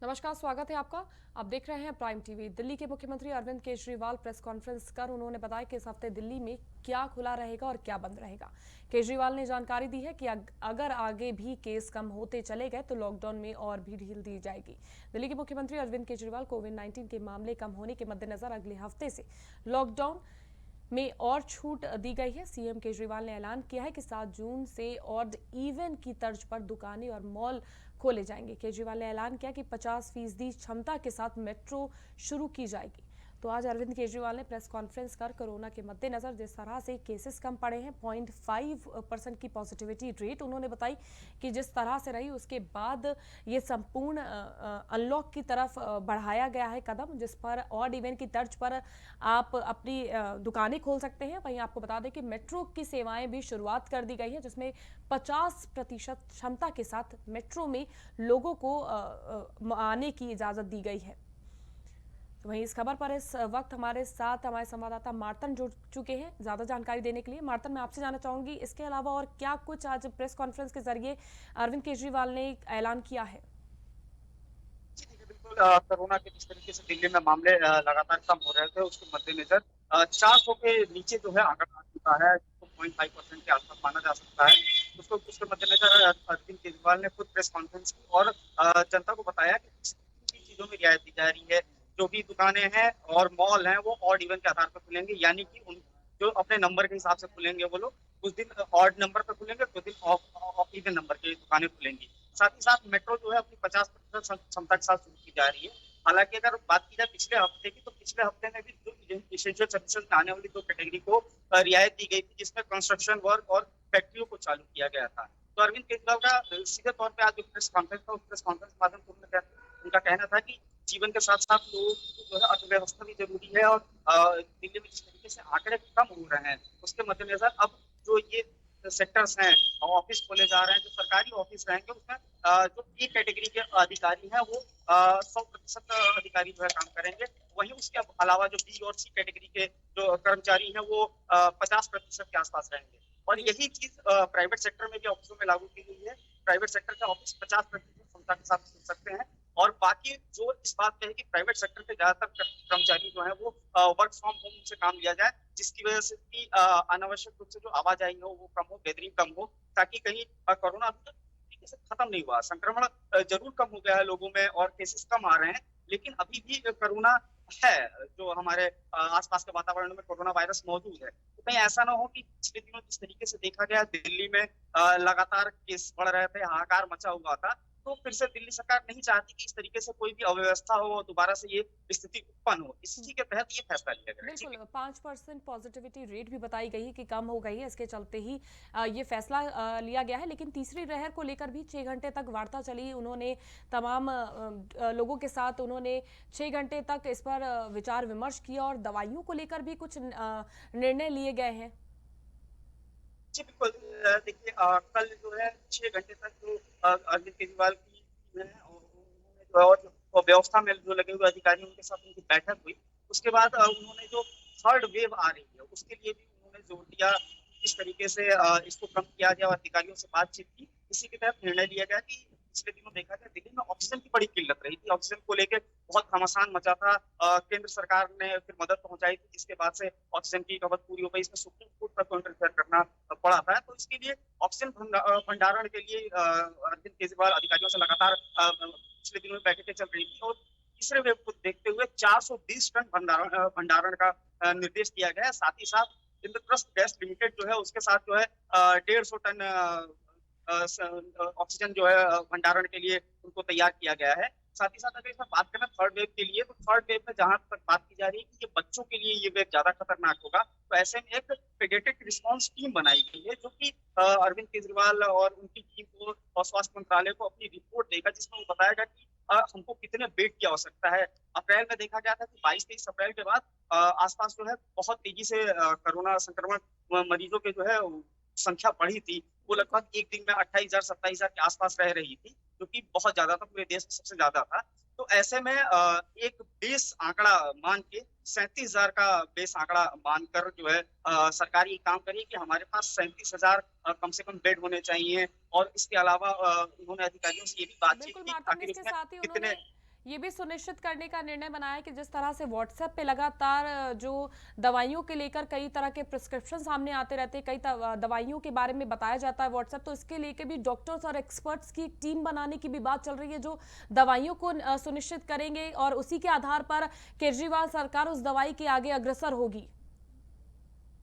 नमस्कार, स्वागत है आपका। आप देख रहे हैं प्राइम टीवी। दिल्ली के मुख्यमंत्री अरविंद केजरीवाल प्रेस कॉन्फ्रेंस कर उन्होंने बताया कि इस हफ्ते दिल्ली में क्या खुला रहेगा और क्या बंद रहेगा। केजरीवाल ने जानकारी दी है कि अगर आगे भी केस कम होते चले गए तो लॉकडाउन में और भी ढील दी जाएगी। दिल्ली के मुख्यमंत्री अरविंद केजरीवाल कोविड-19 के मामले कम होने के मद्देनजर अगले हफ्ते से लॉकडाउन में और छूट दी गई है। सीएम केजरीवाल ने ऐलान किया है कि 7 जून से ऑड इवन की तर्ज पर दुकानें और मॉल खोले जाएंगे। केजरीवाल ने ऐलान किया कि 50% क्षमता के साथ मेट्रो शुरू की जाएगी। तो आज अरविंद केजरीवाल ने प्रेस कॉन्फ्रेंस कर कोरोना के मद्देनजर जिस तरह से केसेस कम पड़े हैं, 0.5% की पॉजिटिविटी रेट उन्होंने बताई कि जिस तरह से रही, उसके बाद ये संपूर्ण अनलॉक की तरफ बढ़ाया गया है कदम, जिस पर ऑड इवन की तर्ज पर आप अपनी दुकानें खोल सकते हैं। वहीं आपको बता दें कि मेट्रो की सेवाएं भी शुरुआत कर दी गई है, जिसमें 50% क्षमता के साथ मेट्रो में लोगों को आने की इजाजत दी गई है। तो वहीं इस खबर पर इस वक्त हमारे साथ हमारे संवाददाता मार्तन जुड़ चुके हैं ज्यादा जानकारी देने के लिए। मार्तन, मैं आपसे जानना चाहूंगी इसके अलावा और क्या कुछ आज प्रेस कॉन्फ्रेंस के जरिए अरविंद केजरीवाल ने ऐलान किया है। जी देखिए, बिल्कुल कोरोना के जिस तरीके से दिल्ली में मामले लगातार कम हो रहे थे, उसके मद्देनजर 400 के नीचे जो है आंकड़ा आ चुका है, जिसको 0.5% के आसपास माना जा सकता है। उसके मद्देनजर अरविंद केजरीवाल ने खुद प्रेस कॉन्फ्रेंस की और जनता को बताया कि किन चीजों में रियायत दी जा रही है। जो भी दुकानें हैं और मॉल हैं, वो ऑड इवन के आधार पर खुलेंगे, यानी कि उन जो अपने नंबर के हिसाब से खुलेंगे वो लोग, कुछ दिन ऑड नंबर पर खुलेंगे, कुछ दिन ऑफ इवन नंबर की दुकानें खुलेंगी। साथ ही साथ मेट्रो जो है अपनी 50% क्षमता के साथ शुरू की जा रही है। हालांकि अगर बात की जाए पिछले हफ्ते की, तो पिछले हफ्ते में भी जो इसेंशियल सर्विसेज में आने वाली दो कैटेगरी को रियायत दी गई थी, जिसमें कंस्ट्रक्शन वर्क और फैक्ट्रियों को चालू किया गया था। तो अरविंद केजरीवाल का सीधे तौर पर आज जो प्रेस कॉन्फ्रेंस था, उस प्रेस कॉन्फ्रेंस के माध्यम से उनका कहना था कि जीवन के साथ साथ लोगों की जो है अर्थव्यवस्था भी जरूरी है, और दिल्ली में जिस तरीके से आंकड़े कम हो रहे हैं, उसके मद्देनजर अब जो ये सेक्टर्स हैं, ऑफिस खोले जा रहे हैं, जो सरकारी ऑफिस रहेंगे उसमें जो ए कैटेगरी के अधिकारी हैं वो 100% अधिकारी जो है काम करेंगे। वहीं उसके अलावा जो बी और सी कैटेगरी के जो कर्मचारी हैं वो 50% के आसपास रहेंगे। और जी। यही चीज प्राइवेट सेक्टर में भी ऑफिसों में लागू की गई है। प्राइवेट सेक्टर का ऑफिस 50% क्षमता के साथ खुल सकते हैं, और बाकी जो इस बात पे है कि प्राइवेट सेक्टर के ज्यादातर कर्मचारी जो है वो वर्क फ्रॉम होम से काम लिया जाए, जिसकी वजह से कि अनावश्यक रूप से जो आवाजाही हो वो कम हो, गैदरिंग कम हो, ताकि कहीं कोरोना तरीके से खत्म नहीं हुआ। संक्रमण जरूर कम हो गया है लोगों में और केसेस कम आ रहे हैं, लेकिन अभी भी कोरोना है, जो हमारे आसपास के वातावरण में कोरोना वायरस मौजूद है। तो कहीं ऐसा ना हो कि पिछले दिनों जिस तरीके से देखा गया दिल्ली में लगातार केस बढ़ रहे थे, हाहाकार मचा हुआ था, तो फिर से दिल्ली सरकार नहीं चाहती कि इस तरीके से कोई भी अव्यवस्था हो और दोबारा से ये स्थिति उत्पन्न हो। इसी के तहत ये फैसला लिया गया है। बिल्कुल, 5% पॉजिटिविटी रेट भी बताई गई है कि कम हो गई है, इसके चलते ही ये फैसला लिया गया है। लेकिन तीसरी लहर को लेकर भी 6 घंटे तक वार्ता चली। उन्होंने तमाम लोगों के साथ उन्होंने 6 घंटे तक इस पर विचार विमर्श किया और दवाइयों को लेकर भी कुछ निर्णय लिए गए हैं। जी बिल्कुल। देखिए, कल जो है 6 घंटे तक जो अरविंद केजरीवाल की टीम है और उन्होंने जो है और जो व्यवस्था में जो लगे हुए अधिकारी उनके साथ उनकी बैठक हुई। उसके बाद उन्होंने जो थर्ड वेव आ रही है उसके लिए भी उन्होंने जोर दिया, किस तरीके से इसको कम किया जाए, और अधिकारियों से बातचीत की। इसी के तहत निर्णय लिया गया कि पिछले दिनों देखा गया दिल्ली में ऑक्सीजन की बड़ी किल्लत रही थी, ऑक्सीजन को लेकर बहुत घमासान मचा था। केंद्र सरकार ने फिर मदद पहुंचाई थी, जिसके बाद से ऑक्सीजन की खपत पूरी हो गई। इसमें सुप्रीम कोर्ट तक इंटरफेयर करना पड़ा था। तो इसके लिए ऑक्सीजन भंडारण के लिए अरविंद केजरीवाल अधिकारियों से लगातार पिछले दिनों में बैठकें चल रही थी, और तीसरे वेव को देखते हुए 420 टन भंडारण का निर्देश दिया गया है। साथ ही साथ इंद्रप्रस्थ गैस लिमिटेड जो है उसके साथ जो है 150 टन ऑक्सीजन जो है भंडारण के लिए उनको तैयार किया गया है। साथ ही साथ अगर इसमें बात करें थर्ड वेव के लिए, तो थर्ड वेव में जहां तक बात की जा रही है कि ये बच्चों के लिए ये वेव ज्यादा खतरनाक होगा, तो ऐसे में एक पेडियाट्रिक रिस्पांस टीम बनाई गई है, जो कि अरविंद केजरीवाल और उनकी टीम को और स्वास्थ्य मंत्रालय को अपनी रिपोर्ट देगा, जिसमें वो बताएगा कि हमको कितने बेड की आवश्यकता है। अप्रैल में देखा गया था कि 22-23 अप्रैल के बाद आसपास जो है बहुत तेजी से कोरोना संक्रमण मरीजों के जो है संख्या बढ़ी थी। वो बिल्कुल। लगभग एक दिन में 28,000-27,000 के आसपास रह रही थी, जो कि बहुत ज्यादा था, पूरे देश में सबसे ज्यादा था। तो ऐसे में एक बेस आंकड़ा मान के 37,000 का बेस आंकड़ा मानकर जो है सरकार ये काम करी कि हमारे पास 37,000 कम से कम बेड होने चाहिए। और इसके अलावा उन्होंने अधिकारियों से ये भी बातचीत बिल्कुल की मार्तन, आखिर इसके इसमें साथ ही उन्होंने कितने। ये भी सुनिश्चित करने का निर्णय बनाया है कि जिस तरह से व्हाट्सएप पे लगातार जो दवाइयों के लेकर कई तरह के प्रिस्क्रिप्शन सामने आते रहते हैं, कई दवाइयों के बारे में बताया जाता है व्हाट्सएप, तो इसके लेके भी डॉक्टर्स और एक्सपर्ट्स की एक टीम बनाने की भी बात चल रही है जो दवाइयों को सुनिश्चित करेंगे और उसी के आधार पर केजरीवाल सरकार उस दवाई के आगे अग्रसर होगी।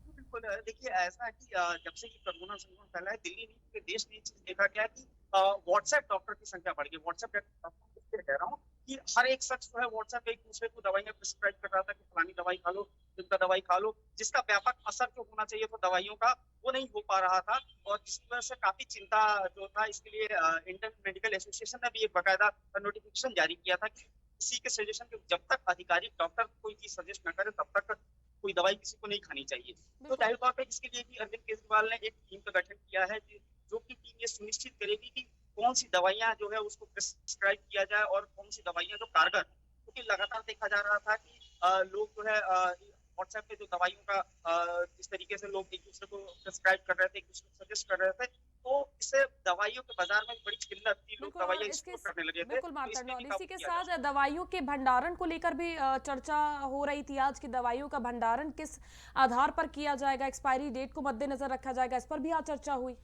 बिल्कुल देखिए ऐसा है कि जब से कि कोरोना संक्रमण फैला है दिल्ली नहीं पूरे देश में ये चीज देखा गया है कि व्हाट्सएप डॉक्टर की संख्या बढ़ गई। व्हाट्सएप डॉक्टर इसलिए कह रहा हूँ कि हर एक शख्स जो है व्हाट्सएप पे एक दूसरे को दवाइयां प्रिस्क्राइब कर रहा था कि फलानी दवाई खा लो, जिनका दवाई खा लो, जिसका व्यापक असर जो होना चाहिए था दवाइयों का वो नहीं हो पा रहा था। और जिसकी वजह से काफी चिंता जो था, इसके लिए इंडियन मेडिकल एसोसिएशन ने भी एक बाकायदा नोटिफिकेशन जारी किया था कि किसी के सजेशन के जब तक अधिकारी डॉक्टर कोई चीज सजेस्ट न करे तब तक कोई दवाई किसी को नहीं खानी चाहिए। तो जाहिर तौर पर इसके लिए भी अरविंद केजरीवाल ने एक टीम का गठन किया है जो कि टीम ये सुनिश्चित करेगी कि कौन सी दवाइयां जो है उसको प्रिस्क्राइब किया जाए और कौन सी दवाइयां जो कारगर, क्योंकि लगातार देखा जा रहा था कि लोग जो है व्हाट्सएप पे जो दवाइयों का जिस तरीके से लोग एक दूसरे को प्रिस्क्राइब कर रहे थे, एक दूसरे को सजेस्ट कर रहे थे, तो इससे दवाइयों के बाजार में बड़ी किल्लत थी, लोग बिल्कुल, और दवाइयां इसके स्टोर करने लगे थे। बिल्कुल तो मार्तंड, इसमें और भी इसी काबू के किया जा साथ सकता दवाइयों के भंडारण को लेकर भी चर्चा हो रही थी आज की दवाइयों का भंडारण किस आधार पर किया जाएगा, एक्सपायरी डेट को मद्देनजर रखा जाएगा, इस पर भी आज चर्चा हुई।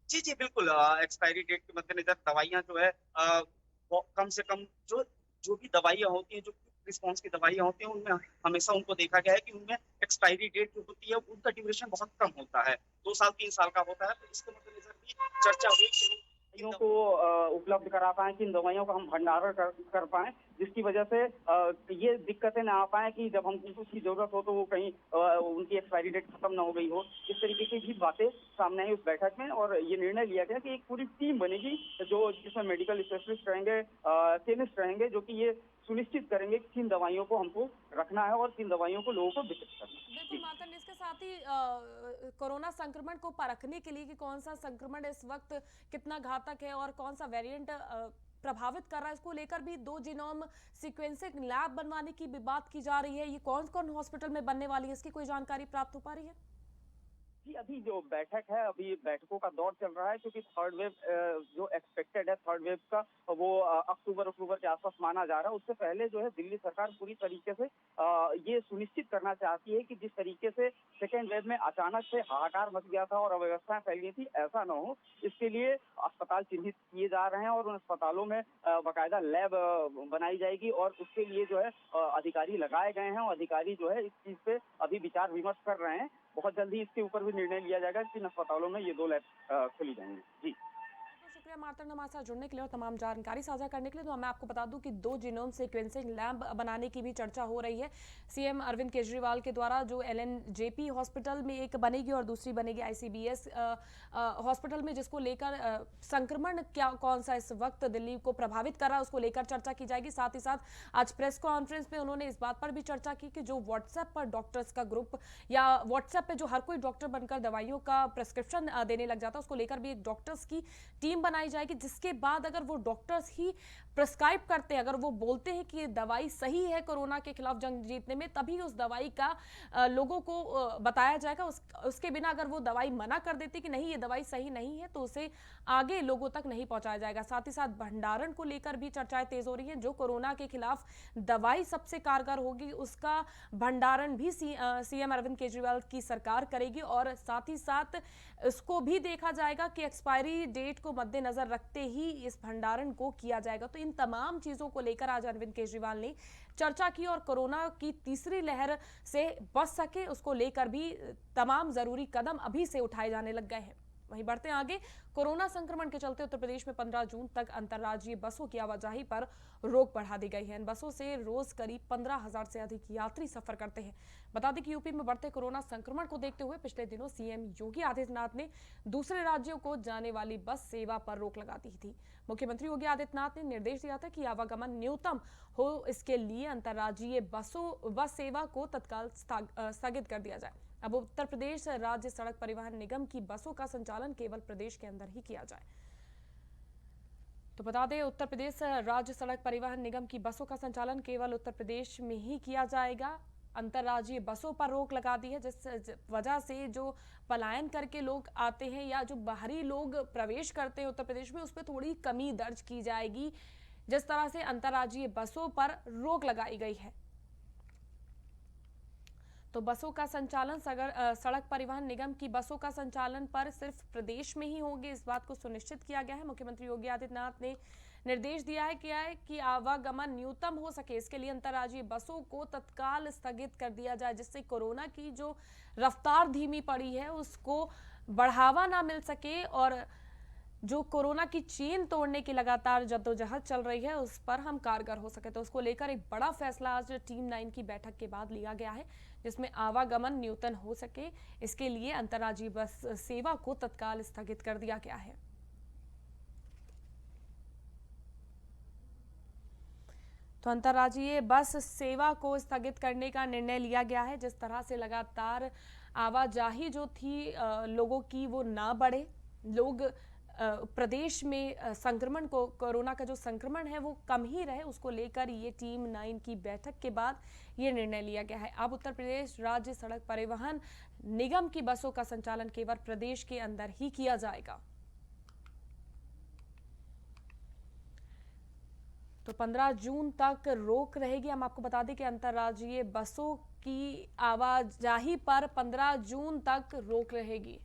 जी, जी, बिल्कुल एक्सपायरी डेट के मद्देनज़र दवाइयाँ जो है वो कम से कम जो जो भी दवाइयाँ होती हैं, जो रिस्पॉन्स की दवाइयाँ होती हैं, उनमें हमेशा उनको देखा गया है कि उनमें एक्सपायरी डेट जो होती है, उनका ड्यूरेशन बहुत कम होता है। 2 साल, 3 साल का होता है, तो इसके मद्देनज़र भी चर्चा हुई कि दवाइयों को उपलब्ध करा पाएँ, कि इन दवाइयों का हम भंडारण कर पाएँ, जिसकी वजह से ये दिक्कतें ना आ पाएँ कि जब हमको उसकी ज़रूरत हो तो वो कहीं उनकी एक्सपायरी डेट खत्म ना हो गई हो। इस तरीके की भी बातें सामने आई उस बैठक में, और ये निर्णय लिया गया कि एक पूरी टीम बनेगी जो जिसमें मेडिकल स्पेशलिस्ट रहेंगे, केमिस्ट रहेंगे, जो कि ये सुनिश्चित करेंगे कि किन दवाइयों को हमको रखना है और किन दवाइयों को लोगों को वितरित करना है। बिल्कुल मार्तंड, इसके साथ ही कोरोना संक्रमण को परखने के लिए कि कौन सा संक्रमण इस वक्त कितना घातक है और कौन सा वेरिएंट प्रभावित कर रहा है, इसको लेकर भी 2 जीनोम सीक्वेंसिंग लैब बनवाने की भी बात की जा रही है। ये कौन कौन हॉस्पिटल में बनने वाली है, इसकी कोई जानकारी प्राप्त हो पा रही है? जी, अभी जो बैठक है, अभी बैठकों का दौर चल रहा है, क्योंकि थर्ड वेव जो एक्सपेक्टेड है थर्ड वेव का, वो अक्टूबर के आसपास माना जा रहा है। उससे पहले जो है दिल्ली सरकार पूरी तरीके से ये सुनिश्चित करना चाहती है कि जिस तरीके से सेकेंड वेव में अचानक से हाहाकार मच गया था और अव्यवस्थाएं फैल गई थी, ऐसा न हो। इसके लिए अस्पताल चिन्हित किए जा रहे हैं और उन अस्पतालों में बाकायदा लैब बनाई जाएगी, और उसके लिए जो है अधिकारी लगाए गए हैं, और अधिकारी जो है इस चीज पे अभी विचार विमर्श कर रहे हैं। बहुत जल्दी इसके ऊपर भी निर्णय लिया जाएगा कि इन अस्पतालों में ये 2 लैब खुली जाएंगी। जी, तो शुक्रिया मार्तंड हमारे साथ जुड़ने के लिए और तमाम जानकारी साझा करने के लिए। तो मैं आपको बता दूं कि 2 जीनोम सीक्वेंसिंग लैब बनाने की भी चर्चा हो रही है। सीएम अरविंद केजरीवाल के द्वारा जो एलएनजेपी हॉस्पिटल में एक बनेगी और दूसरी बनेगी आईसीबीएस हॉस्पिटल में, जिसको लेकर संक्रमण क्या कौन सा इस वक्त दिल्ली को प्रभावित कर रहा है उसको लेकर चर्चा की जाएगी। साथ ही साथ आज प्रेस कॉन्फ्रेंस में उन्होंने इस बात पर भी चर्चा की कि जो व्हाट्सएप पर डॉक्टर्स का ग्रुप या व्हाट्सएप पे जो हर कोई डॉक्टर बनकर दवाइयों का प्रिस्क्रिप्शन देने लग जाता है, उसको लेकर भी एक डॉक्टर्स की टीम बनाई जाएगी, जिसके बाद अगर वो डॉक्टर्स ही प्रिस्क्राइब करते हैं, अगर वो बोलते हैं कि ये दवाई सही है कोरोना के खिलाफ जंग जीतने में, तभी उस दवाई का लोगों को बताया जाएगा। उसके बिना अगर वो दवाई मना कर देती कि नहीं ये दवाई सही नहीं है, तो उसे आगे लोगों तक नहीं पहुंचाया जाएगा। साथ ही साथ भंडारण को लेकर भी चर्चाएं तेज हो रही हैं। जो कोरोना के खिलाफ दवाई सबसे कारगर होगी उसका भंडारण भी सीएम अरविंद केजरीवाल की सरकार करेगी, और साथ ही साथ इसको भी देखा जाएगा कि एक्सपायरी डेट को मद्देनजर रखते ही इस भंडारण को किया जाएगा। तो इन तमाम चीजों को लेकर आज अरविंद केजरीवाल ने चर्चा की, और कोरोना की तीसरी लहर से बच सके उसको लेकर भी तमाम जरूरी कदम अभी से उठाए जाने लग गए हैं। वहीं बढ़ते हैं आगे। कोरोना संक्रमण के चलते उत्तर प्रदेश में 15 जून तक अंतर्राज्यीय बसों की आवाजाही पर रोक बढ़ा दी गई है। इन बसों से रोज करीब 15,000 से अधिक यात्री सफर करते हैं। बता दें कि यूपी में बढ़ते कोरोना संक्रमण को देखते हुए पिछले दिनों सीएम योगी आदित्यनाथ ने दूसरे राज्यों को जाने वाली बस सेवा पर रोक लगा दी थी। मुख्यमंत्री योगी आदित्यनाथ ने निर्देश दिया था कि आवागमन न्यूनतम हो, इसके लिए अंतर्राज्यीय बस सेवा को तत्काल स्थगित कर दिया जाए। अब उत्तर प्रदेश राज्य सड़क परिवहन निगम की बसों का संचालन केवल प्रदेश के अंदर ही किया जाए। तो बता दें, उत्तर प्रदेश राज्य सड़क परिवहन निगम की बसों का संचालन केवल उत्तर प्रदेश में ही किया जाएगा। अंतर्राज्यीय बसों पर रोक लगा दी है, जिस वजह से जो पलायन करके लोग आते हैं या जो बाहरी लोग प्रवेश करते हैं उत्तर प्रदेश में, उस पर थोड़ी कमी दर्ज की जाएगी। जिस तरह से अंतर्राज्यीय बसों पर रोक लगाई गई है। तो बसों का संचालन सड़क परिवहन निगम की बसों का संचालन पर सिर्फ प्रदेश में ही होगी, इस बात को सुनिश्चित किया गया है। मुख्यमंत्री योगी आदित्यनाथ ने निर्देश दिया है कि आवागमन न्यूनतम हो सके, इसके लिए अंतर्राज्यीय बसों को तत्काल स्थगित कर दिया जाए, जिससे कोरोना की जो रफ्तार धीमी पड़ी है उसको बढ़ावा ना मिल सके और जो कोरोना की चेन तोड़ने की लगातार जद्दोजहद चल रही है उस पर हम कारगर हो सके। तो उसको लेकर एक बड़ा फैसला आज टीम 9 की बैठक के बाद लिया गया है, जिसमें आवागमन न्यूनतम हो सके इसके लिए अंतर्राज्यीय बस सेवा को तत्काल स्थगित कर दिया गया है। तो अंतर्राज्यीय बस सेवा को स्थगित करने का निर्णय लिया गया है। जिस तरह से लगातार आवाजाही जो थी लोगों की वो ना बढ़े, लोग प्रदेश में संक्रमण को कोरोना का जो संक्रमण है वो कम ही रहे, उसको लेकर ये टीम 9 की बैठक के बाद ये निर्णय लिया गया है। अब उत्तर प्रदेश राज्य सड़क परिवहन निगम की बसों का संचालन केवल प्रदेश के अंदर ही किया जाएगा। तो 15 जून तक रोक रहेगी। हम आपको बता दें कि अंतर्राज्यीय बसों की आवाजाही पर 15 जून तक रोक रहेगी।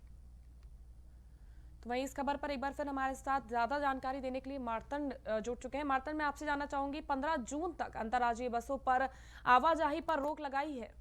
तो वहीं इस खबर पर एक बार फिर हमारे साथ ज्यादा जानकारी देने के लिए मार्तंड जुड़ चुके हैं। मार्तंड, मैं आपसे जानना चाहूंगी, 15 जून तक अंतर्राज्यीय बसों पर आवाजाही पर रोक लगाई है।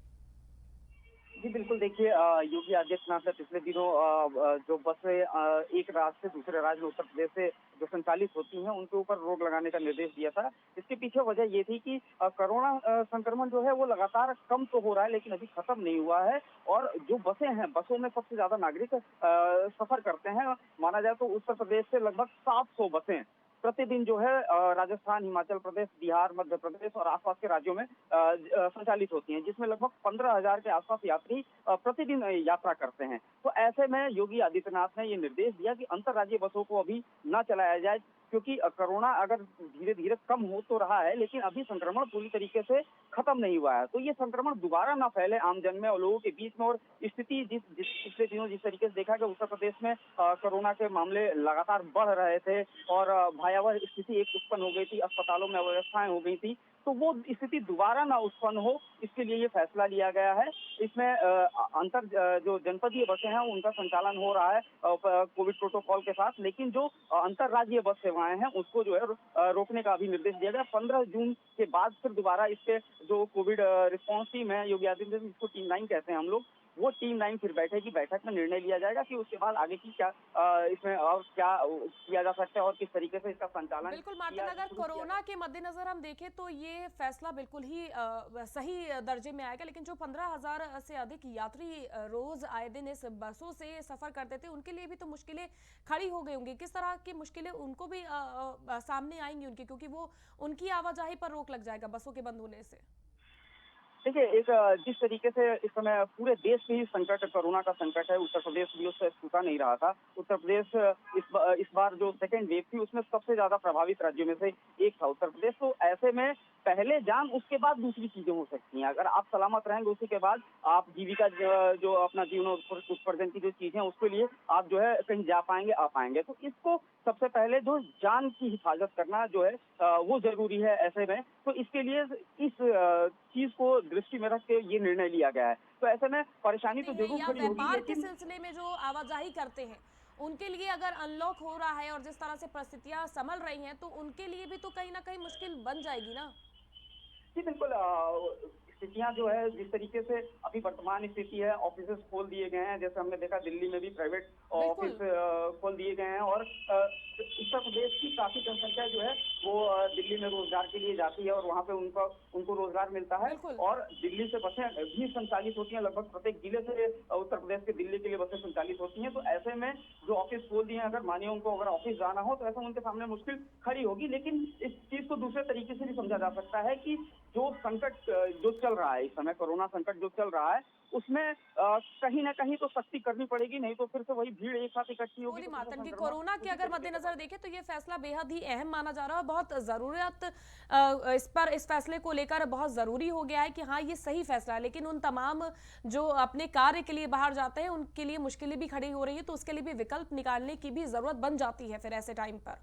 जी बिल्कुल, देखिए योगी आदित्यनाथ ने पिछले दिनों जो बसें एक राज्य से दूसरे राज्य में उत्तर प्रदेश से जो संचालित होती हैं उनके ऊपर रोक लगाने का निर्देश दिया था। इसके पीछे वजह ये थी कि कोरोना संक्रमण जो है वो लगातार कम तो हो रहा है लेकिन अभी खत्म नहीं हुआ है और जो बसें हैं, बसों में सबसे ज्यादा नागरिक सफर करते हैं। माना जाए तो उत्तर प्रदेश से लगभग 700 बसें प्रतिदिन जो है राजस्थान, हिमाचल प्रदेश, बिहार, मध्य प्रदेश और आसपास के राज्यों में संचालित होती हैं, जिसमें लगभग 15,000 के आसपास यात्री प्रतिदिन यात्रा करते हैं। तो ऐसे में योगी आदित्यनाथ ने ये निर्देश दिया कि अंतर्राज्यीय बसों को अभी न चलाया जाए, क्योंकि कोरोना अगर धीरे धीरे कम हो तो रहा है लेकिन अभी संक्रमण पूरी तरीके से खत्म नहीं हुआ है। तो ये संक्रमण दोबारा ना फैले आमजन में और लोगों के बीच में। और स्थिति जिस पिछले दिनों जिस तरीके से देखा कि उत्तर प्रदेश में कोरोना के मामले लगातार बढ़ रहे थे और भयावह स्थिति एक उत्पन्न हो गई थी, अस्पतालों में अव्यवस्थाएं हो गई थी, तो वो स्थिति दोबारा ना उत्पन्न हो इसके लिए ये फैसला लिया गया है। इसमें जो जनपदीय बसें हैं उनका संचालन हो रहा है कोविड प्रोटोकॉल के साथ, लेकिन जो अंतर्राज्यीय बस सेवाएं हैं उसको जो है रोकने का अभी निर्देश दिया गया। 15 जून के बाद फिर दोबारा इसके जो कोविड रिस्पॉन्स टीम है, योगी आदित्यनाथ इसको टीम 9 कहते हैं हम लोग, वो टीम 9 फिर बैठेगी। बैठक में निर्णय लिया जाएगा कि उसके बाद आगे की क्या इसमें और क्या किया जा सकता है और किस तरीके से इसका संचालन। बिल्कुल मार्तन, अगर कोरोना के मद्देनजर हम देखें तो ये फैसला बिल्कुल ही सही दर्जे में आएगा, लेकिन जो 15,000 से अधिक यात्री रोज आए दिन इस बसों से सफर करते थे उनके लिए भी तो मुश्किलें खड़ी हो गई होंगी। किस तरह की मुश्किलें उनको भी सामने आएंगी उनकी, क्योंकि वो उनकी आवाजाही पर रोक लग जाएगा बसों के बंद होने से। देखिए, एक जिस तरीके से इस समय पूरे देश में ही संकट, कोरोना का संकट है, उत्तर प्रदेश भी उससे छूटा नहीं रहा था। उत्तर प्रदेश इस बार जो सेकेंड वेव थी उसमें सबसे ज्यादा प्रभावित राज्यों में से एक था उत्तर प्रदेश। तो ऐसे में पहले जान उसके बाद दूसरी चीजें हो सकती हैं। अगर आप सलामत रहेंगे उसी के बाद आप जीविका जो अपना जीवन उपार्जन की जो चीजें हैं उसके लिए आप जो है कहीं जा पाएंगे, आ पाएंगे। तो इसको सबसे पहले जो जान की हिफाजत करना जो है वो जरूरी है ऐसे में। तो इसके लिए इस चीज को दृष्टि में रख के ये निर्णय लिया गया है। तो ऐसे में परेशानी तो जरूर खड़ी होगी, व्यापार के लेकिन सिलसिले में जो आवाजाही करते हैं उनके लिए अगर अनलॉक हो रहा है और जिस तरह से परिस्थितियां संभल रही हैं तो उनके लिए भी तो कहीं ना कहीं मुश्किल बन जाएगी ना। जी बिल्कुल, स्थितियां जो है जिस तरीके से अभी वर्तमान स्थिति है, ऑफिसेस खोल दिए गए हैं, जैसे हमने देखा दिल्ली में भी प्राइवेट ऑफिस खोल दिए गए हैं और उत्तर प्रदेश की काफी जनसंख्या जो है वो दिल्ली में रोजगार के लिए जाती है और वहाँ पे उनको रोजगार मिलता है। और दिल्ली से बसें भी संचालित होती हैं, लगभग प्रत्येक जिले से उत्तर प्रदेश के दिल्ली के लिए बसें संचालित होती हैं। तो ऐसे में जो ऑफिस खोल दिए हैं, अगर मानिए उनको अगर ऑफिस जाना हो तो ऐसा उनके सामने मुश्किल खड़ी होगी। लेकिन इस चीज को दूसरे तरीके से भी समझा जा सकता है कि जो संकट जो चल रहा है इस समय, कोरोना संकट जो चल रहा है उसमें कहीं ना कहीं तो सख्ती करनी पड़ेगी, नहीं तो फिर से वही भीड़ एक साथ इकट्ठी होगी। मातन की कोरोना के अगर मद्देनजर देखें तो ये फैसला बेहद ही अहम माना जा रहा है। बहुत जरूरत इस फैसले को लेकर बहुत जरूरी हो गया है कि हाँ ये सही फैसला है, लेकिन उन तमाम जो अपने कार्य के लिए बाहर जाते हैं उनके लिए मुश्किलें भी खड़ी हो रही है, तो उसके लिए भी विकल्प निकालने की भी जरूरत बन जाती है फिर ऐसे टाइम पर।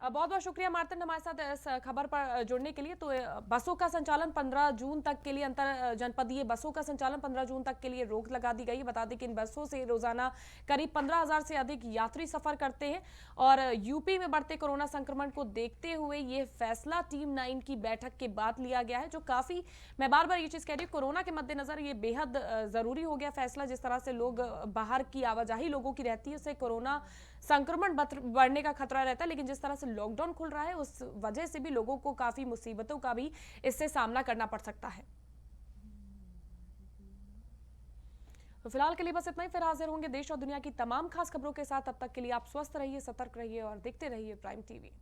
बहुत बहुत शुक्रिया मार्तन हमारे साथ इस खबर पर जुड़ने के लिए। तो बसों का संचालन 15 जून तक के लिए, अंतर जनपदीय बसों का संचालन 15 जून तक के लिए रोक लगा दी गई है। बता दें कि इन बसों से रोजाना करीब 15,000 से अधिक यात्री सफर करते हैं और यूपी में बढ़ते कोरोना संक्रमण को देखते हुए ये फैसला टीम 9 की बैठक के बाद लिया गया है, जो काफी, मैं बार बार ये चीज कह रही हूँ, कोरोना के मद्देनजर ये बेहद जरूरी हो गया फैसला। जिस तरह से लोग बाहर की आवाजाही लोगों की रहती है, उससे कोरोना संक्रमण बढ़ने का खतरा रहता है, लेकिन जिस तरह से लॉकडाउन खुल रहा है उस वजह से भी लोगों को काफी मुसीबतों का भी इससे सामना करना पड़ सकता है। तो फिलहाल के लिए बस इतना ही। फिर हाजिर होंगे देश और दुनिया की तमाम खास खबरों के साथ। तब तक के लिए आप स्वस्थ रहिए, सतर्क रहिए और देखते रहिए प्राइम टीवी।